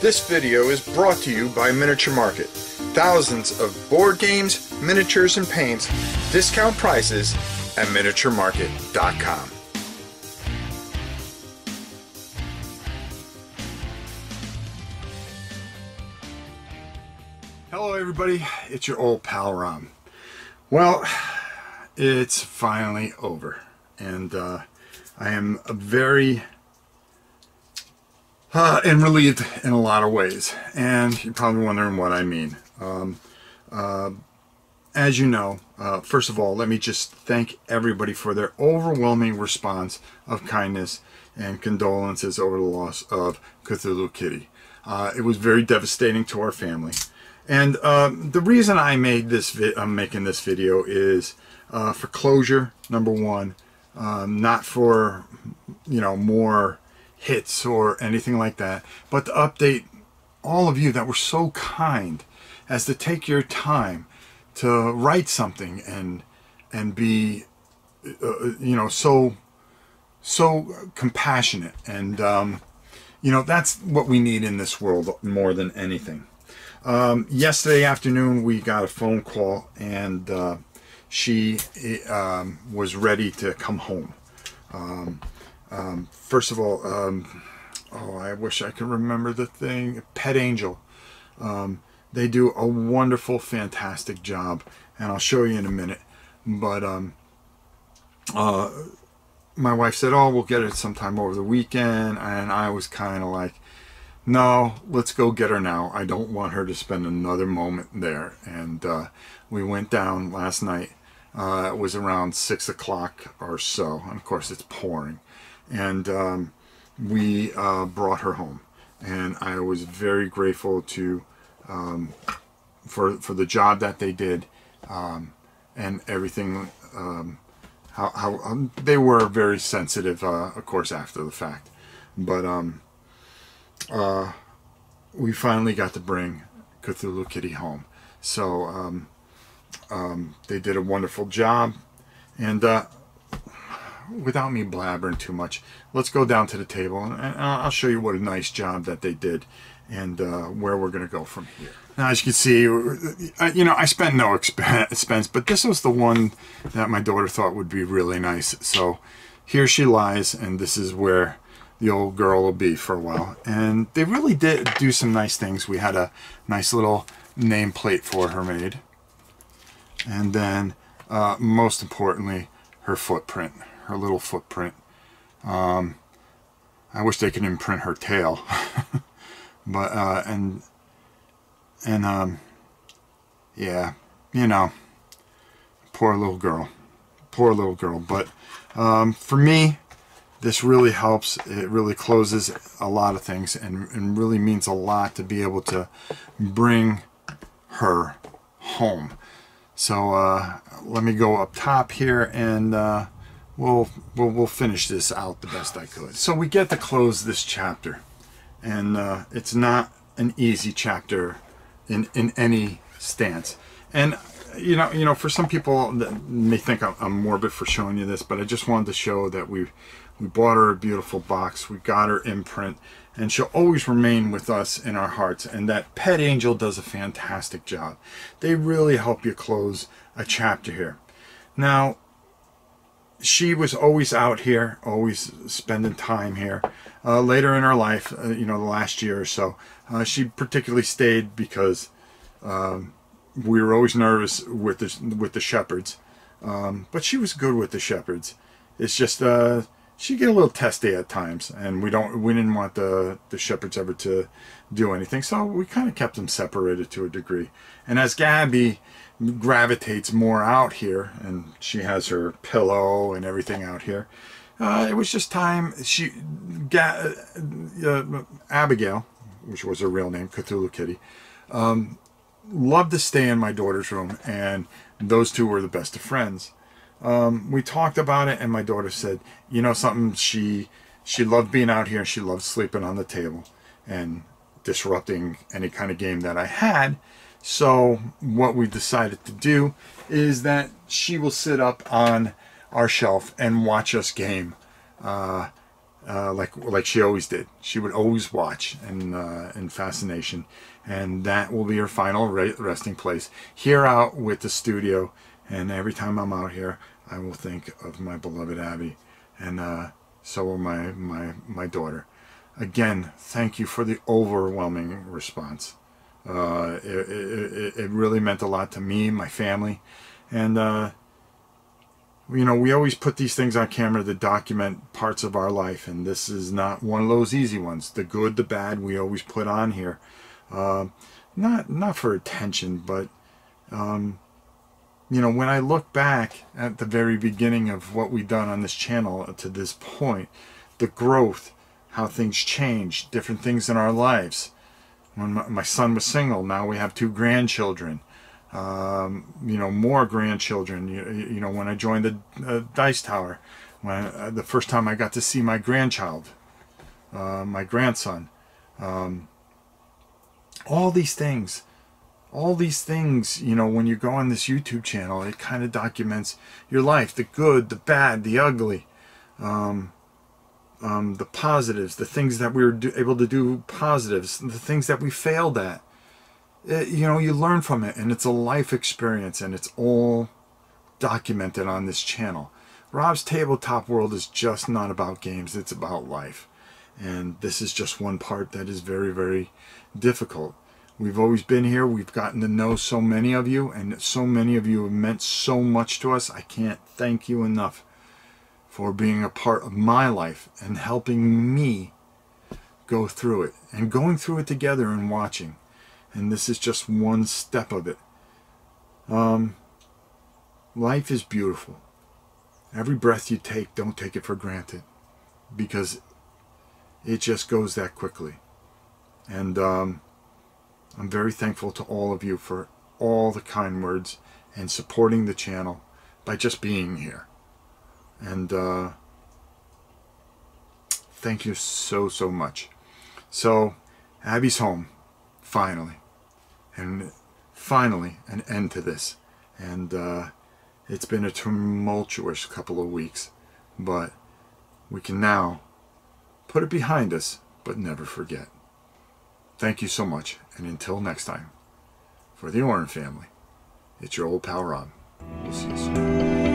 This video is brought to you by Miniature Market. Thousands of board games, miniatures, and paints, discount prices at miniaturemarket.com. Hello everybody, it's your old pal Rom. Well, it's finally over, and I am very and relieved in a lot of ways, and you're probably wondering what I mean. As you know, first of all, let me just thank everybody for their overwhelming response of kindness and condolences over the loss of Cthulhu Kitty. It was very devastating to our family, and the reason I made this I'm making this video is for closure, number one, not for, you know, more hits or anything like that, but to update all of you that were so kind as to take your time to write something and be you know, so compassionate, and you know, that's what we need in this world more than anything. Yesterday afternoon we got a phone call, and she was ready to come home. First of all, oh, I wish I could remember the thing. Pet Angel. They do a wonderful, fantastic job, and I'll show you in a minute. But my wife said, "Oh, we'll get it sometime over the weekend," and I was kind of like, "No, let's go get her now. I don't want her to spend another moment there." And we went down last night. It was around 6 o'clock or so, and of course it's pouring. And we brought her home, and I was very grateful to for the job that they did, and everything. How they were very sensitive, of course, after the fact, but we finally got to bring Cthulhu Kitty home. So they did a wonderful job, and without me blabbering too much, let's go down to the table, and I'll show you what a nice job that they did, and where we're going to go from here. Now, as you can see, you know, I spent no expense, but this was the one that my daughter thought would be really nice. So here she lies, and this is where the old girl will be for a while. And they really did do some nice things. We had a nice little nameplate for her made, and then most importantly, her footprint. Her little footprint. I wish they could imprint her tail, but yeah, you know, poor little girl, But for me, this really helps. It really closes a lot of things, and really means a lot to be able to bring her home. So let me go up top here, and We'll finish this out the best I could. So we get to close this chapter, and it's not an easy chapter in any stance. And you know, for some people that may think I'm morbid for showing you this, but I just wanted to show that we bought her a beautiful box, we got her imprint, and she'll always remain with us in our hearts. And that Pet Angel does a fantastic job. They really help you close a chapter here. Now, she was always out here, always spending time here. Later in her life, you know, the last year or so, she particularly stayed because we were always nervous with the shepherds. But she was good with the shepherds. It's just she'd get a little testy at times, and we didn't want the shepherds ever to do anything, so we kind of kept them separated to a degree. And as Gabby gravitates more out here, and she has her pillow and everything out here, it was just time. Abigail, which was her real name, Cthulhu Kitty, loved to stay in my daughter's room, and those two were the best of friends. We talked about it, and my daughter said, you know something, she loved being out here, and she loved sleeping on the table and disrupting any kind of game that I had. So what we decided to do is that she will sit up on our shelf and watch us game. like she always did. She would always watch in fascination, and that will be her final resting place here out with the studio. And every time I'm out here, I will think of my beloved Abby, and so will my daughter. Again, thank you for the overwhelming response. It really meant a lot to me, my family, and you know, we always put these things on camera to document parts of our life, and this is not one of those easy ones. The good, the bad, we always put on here, not for attention, but you know, when I look back at the very beginning of what we've done on this channel to this point, the growth, how things changed, different things in our lives. When my son was single, now we have 2 grandchildren. You know, more grandchildren. You know, when I joined the Dice Tower, when the first time I got to see my grandchild, my grandson, all these things, you know, when you go on this YouTube channel, it kind of documents your life, the good, the bad, the ugly, the positives, the things that we were able to do positives, the things that we failed at. You know, you learn from it, and it's a life experience, and it's all documented on this channel. Rob's Tabletop World is just not about games, it's about life. And this is just one part that is very, very difficult. We've always been here, we've gotten to know so many of you, and so many of you have meant so much to us. I can't thank you enough for being a part of my life and helping me go through it, and going through it together and watching. And this is just one step of it. Life is beautiful. Every breath you take, don't take it for granted, because it just goes that quickly. And I'm very thankful to all of you for all the kind words and supporting the channel by just being here. And thank you so, so much. So Abby's home, finally. And finally an end to this. And it's been a tumultuous couple of weeks, but we can now put it behind us, but never forget. Thank you so much, and until next time, for the Oren family, it's your old pal Rob. We'll see you soon.